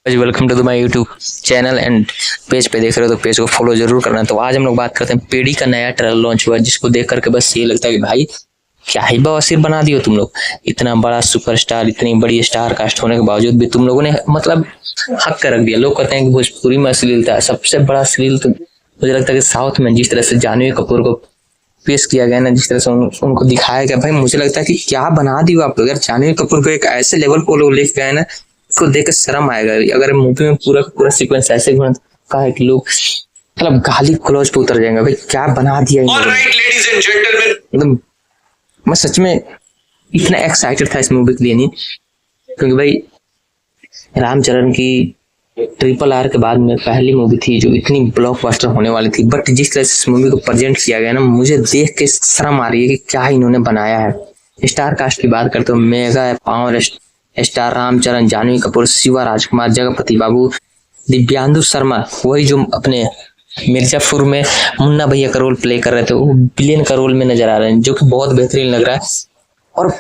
Welcome to my YouTube channel and page पे देख रहे हो तो पेज को फॉलो जरूर करना। तो आज हम लोग बात करते हैं पेडी का नया ट्रेलर लॉन्च हुआ, जिसको देख करके बस ये लगता है कि भाई क्या ही बवासीर बना दियो तुम लोग। इतना बड़ा सुपरस्टार, इतनी बड़ी स्टार कास्ट होने के बावजूद भी तुम लोगों ने मतलब हक कर रख दिया। लोग कहते हैं कि भोजपुरी में अश्लीलता है, सबसे बड़ा अश्लील तो मुझे लगता है कि साउथ में जिस तरह से जानवी कपूर को पेश किया गया ना, जिस तरह से उनको दिखाया गया, भाई मुझे लगता है कि क्या बना दियो आप लोग यार। जानवी कपूर को एक ऐसे लेवल को लोग लेके गए ना, उसको देख के शर्म आएगा। अगर मूवी में पूरा पूरा सीक्वेंस ऐसे का है कि लोग मतलब गाली गलौज पे उतर जाएंगे। भाई क्या बना दिया एकदम। मैं सच में इतना एक्साइटेड था इस मूवी के लिए नहीं, क्योंकि भाई रामचरण की RRR के बाद में पहली मूवी थी जो इतनी ब्लॉकबस्टर होने वाली थी। बट जिस तरह से इस मूवी को प्रेजेंट किया गया ना, मुझे देख के शर्म आ रही है कि क्या इन्होंने बनाया है। स्टार कास्ट की बात करते हो, mega power star Ramcharan, Janhvi Kapoor, Shiva Rajkumar, Jagapathi Babu, Divyanshu Sharma, वही जो अपने मिर्जापुर में मुन्ना भैया का रोल प्ले कर रहे थे, वो विलेन का रोल में नजर आ रहे हैं, जो कि बहुत बेहतरीन लग रहा है। और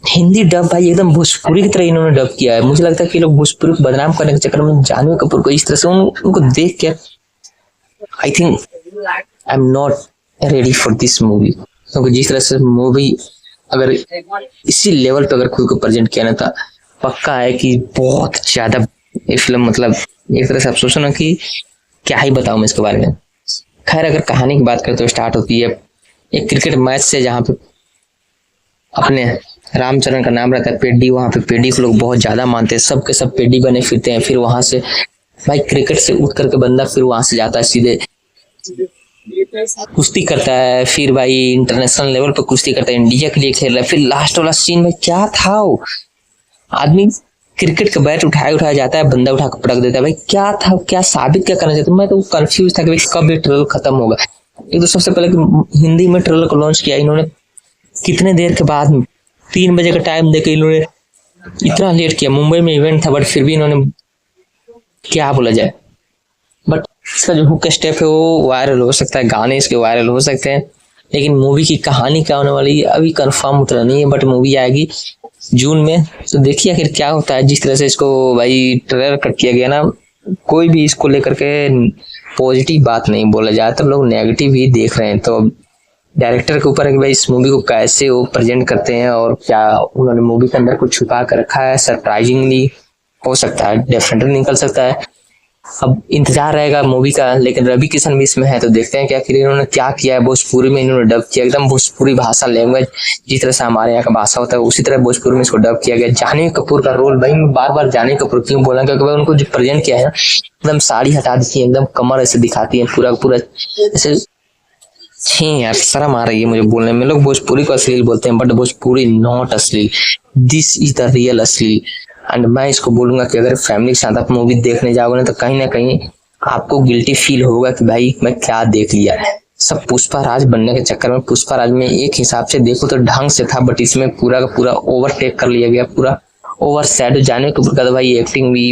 हिंदी डब भाई एकदम भोजपुरी की तरह इन्होंने डब किया है। मुझे लगता है कि लोग भोजपुरी को बदनाम करने के चक्कर में जानवी कपूर को इस तरह से उनको देख के I think I am not ready for this movie. क्योंकि जिस तरह से मूवी अगर इसी लेवल पे अगर खुद को प्रेजेंट किया ना, तो पक्का है कि बहुत ज्यादा ये फिल्म मतलब एक तरह से आप सोचो ना कि क्या ही बताऊं मैं इसके बारे में। खैर अगर कहानी की बात करें तो स्टार्ट होती है एक क्रिकेट मैच से, जहाँ पे अपने रामचरण का नाम रहता है पेडी। वहां पे पेडी को लोग बहुत ज्यादा मानते हैं, सबके सब पेडी बने फिरते हैं। फिर वहां से भाई क्रिकेट से उठ करके बंदा फिर वहां से जाता है सीधे कुश्ती करता है। फिर भाई इंटरनेशनल लेवल पर कुश्ती करता है, इंडिया के लिए खेल रहा है। फिर लास्ट वाला सीन में क्या था, वो आदमी क्रिकेट का बैट उठाया जाता है, बंदा उठा कर पटक देता है। भाई क्या था, क्या साबित क्या करना चाहते? मैं तो कंफ्यूज था कि भाई कब ये ट्रेलर खत्म होगा। एक तो सबसे पहले हिंदी में ट्रेलर को लॉन्च किया इन्होंने कितने देर के बाद, 3 बजे का टाइम देके इन्होंने इतना लेट किया। मुंबई में इवेंट था, बट फिर भी इन्होंने क्या बोला जाए, बट इसका जो हुक स्टेप है वो वायरल हो सकता है, गाने इसके वायरल हो सकते हैं, लेकिन मूवी की कहानी क्या होने वाली है अभी कंफर्म उतना नहीं है। बट मूवी आएगी जून में, तो देखिए आखिर क्या होता है। जिस तरह से इसको भाई ट्रेलर कट किया गया ना, कोई भी इसको लेकर के पॉजिटिव बात नहीं बोला जाए, तो लोग नेगेटिव ही देख रहे हैं। तो डायरेक्टर के ऊपर है कि भाई इस मूवी को कैसे वो प्रेजेंट करते हैं और क्या उन्होंने मूवी के अंदर कुछ छुपा कर रखा है। सरप्राइजिंगली हो सकता है, डेफिनेटली निकल सकता है। अब इंतजार रहेगा मूवी का। लेकिन रवि किशन भी इसमें है, तो देखते हैं कि आखिर इन्होंने क्या किया है। भोजपुरी में इन्होंने डब किया, एकदम भोजपुरी भाषा लैंग्वेज जिस तरह से हमारे यहाँ का भाषा होता है उसी तरह भोजपुरी में इसको डब किया गया। जानवी कपूर का रोल, भाई मैं बार बार जानवी कपूर क्यों बोला, क्योंकि भाई उनको जो प्रेजेंट किया है ना, एकदम साड़ी हटा दी है, एकदम कमर ऐसे दिखाती है पूरा पूरा ऐसे। छी यार शर्म आ रही है मुझे बोलने में। लोग भोजपुरी को अश्लील बोलते हैं, बट भोजपुरी नॉट अश्लील, दिस इज द रियल अश्लील। एंड मैं इसको बोलूंगा कि अगर फैमिली के साथ आप मूवी देखने जाओगे ना, तो कहीं ना कहीं आपको गिल्टी फील होगा कि भाई मैं क्या देख लिया। सब पुष्पा राज बनने के चक्कर में, पुष्पा राज में एक हिसाब से देखो तो ढंग से था, बट इसमें पूरा का पूरा ओवरटेक कर लिया गया, पूरा ओवर सैड। जानवी कपूर का तो भाई एक्टिंग भी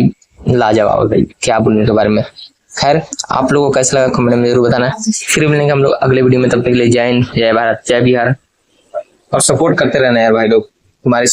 लाजवाब है, भाई क्या बोलने के बारे में। खैर आप लोगों को कैसा लगा कमेंट में जरूर बताना। फिर मिलेंगे हम लोग अगले वीडियो में, तब तक के लिए जय हिंद, जय भारत, जय बिहार। और सपोर्ट करते रहना यार भाई लोग, तुम्हारी